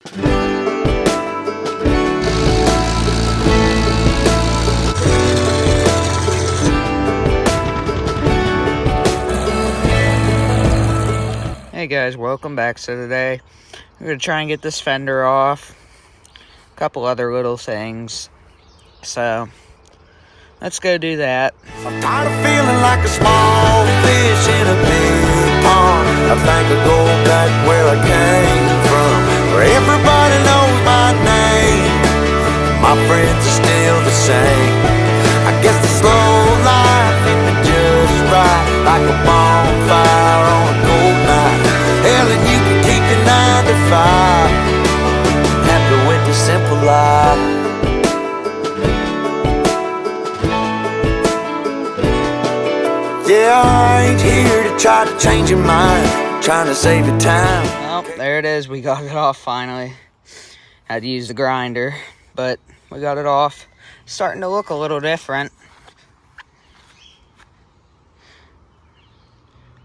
Hey guys, welcome back. So today we're going to try and get this fender off, a couple other little things, so let's go do that. I'm tired of feeling like a small fish in a big pond. I think I'll go back where I came from, where everybody knows my name. My friends are still the same. I guess the slow life hit me just right, like a bonfire on a cold night. Hell, and you can keep your 9 to 5, happy with the simple life. Yeah, I ain't here to try to change your mind, trying to save your time. Well, there it is. We got it off finally. Had to use the grinder, but we got it off. Starting to look a little different.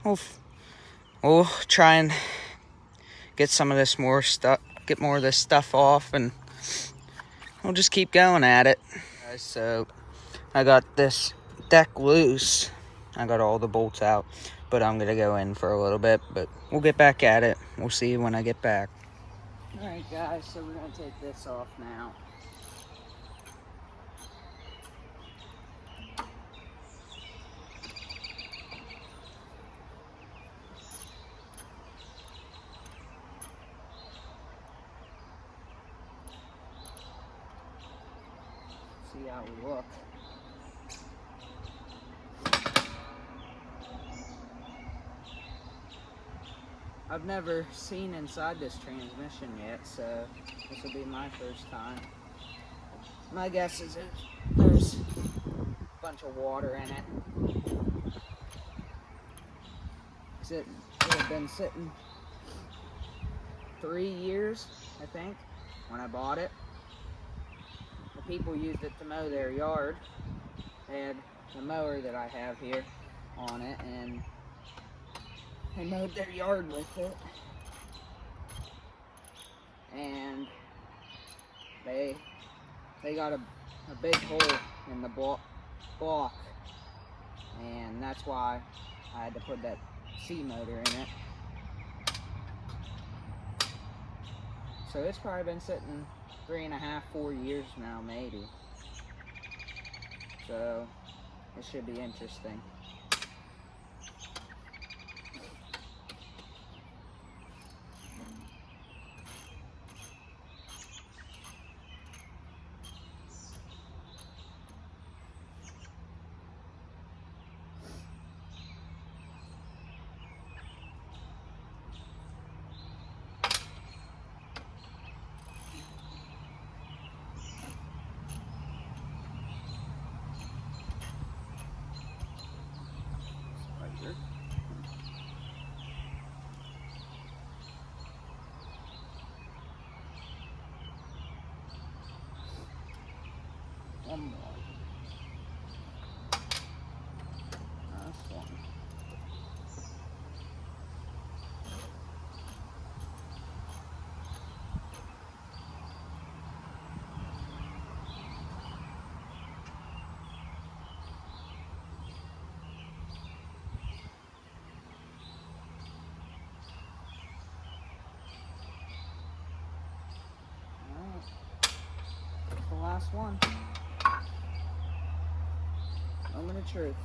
We'll try and get some of this more of this stuff off, and we'll just keep going at it. So I got this deck loose. I got all the bolts out, but I'm gonna go in for a little bit, but we'll get back at it. We'll see you when I get back. All right, guys, so we're gonna take this off now. See how we look. I've never seen inside this transmission yet, so this will be my first time. My guess is there's a bunch of water in it. It had been sitting 3 years, I think, when I bought it. The people used it to mow their yard. They had the mower that I have here on it, and they mowed their yard with it. And they got a big hole in the block, and that's why I had to put that C motor in it. So it's probably been sitting 3.5, 4 years now, maybe. So it should be interesting. One more. Last one. Alright. That's the last one. Moment of truth.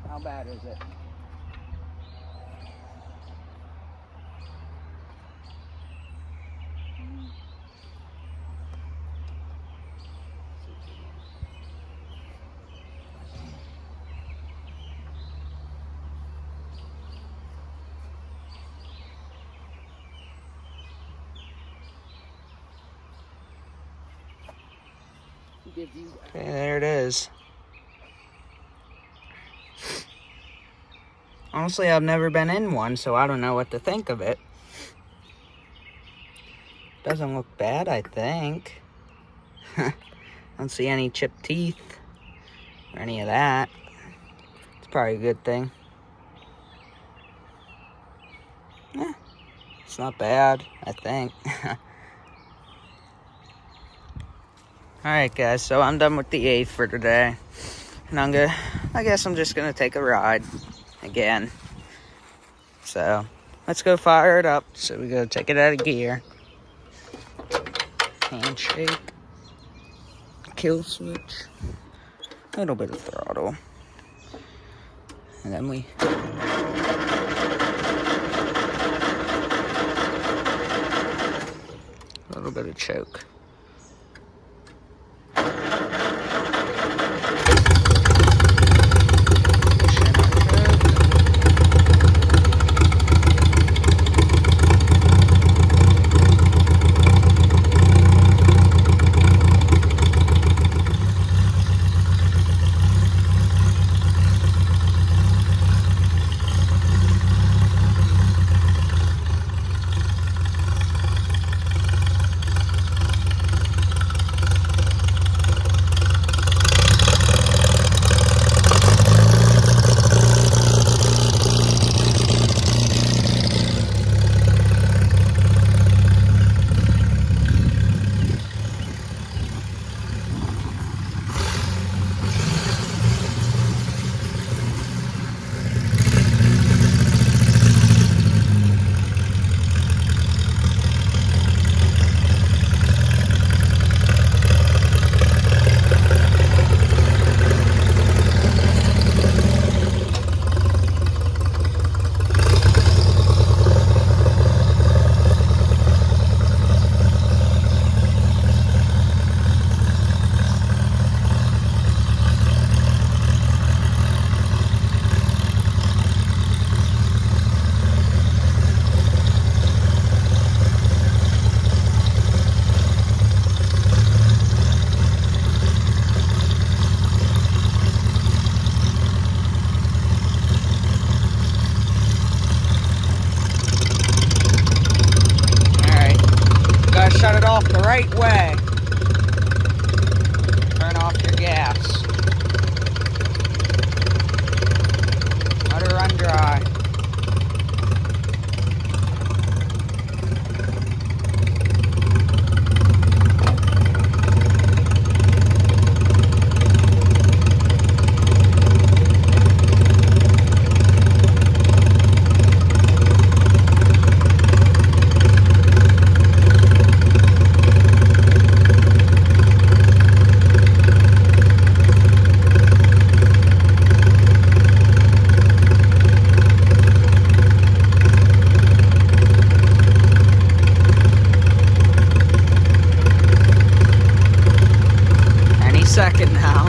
How bad is it? Okay, there it is. Honestly, I've never been in one, so I don't know what to think of it. Doesn't look bad, I think. Don't see any chipped teeth or any of that. It's probably a good thing. It's not bad, I think. Alright guys, so I'm done with the 8th for today. And I guess I'm just gonna take a ride again. So let's go fire it up. So we go take it out of gear. Handshake. Kill switch. A little bit of throttle. And then a little bit of choke. Shut it off the right way. Turn off your gas. Let her run dry. Second now.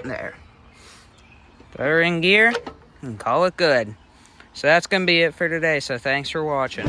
There. Put her in gear and call it good. So that's going to be it for today. So thanks for watching.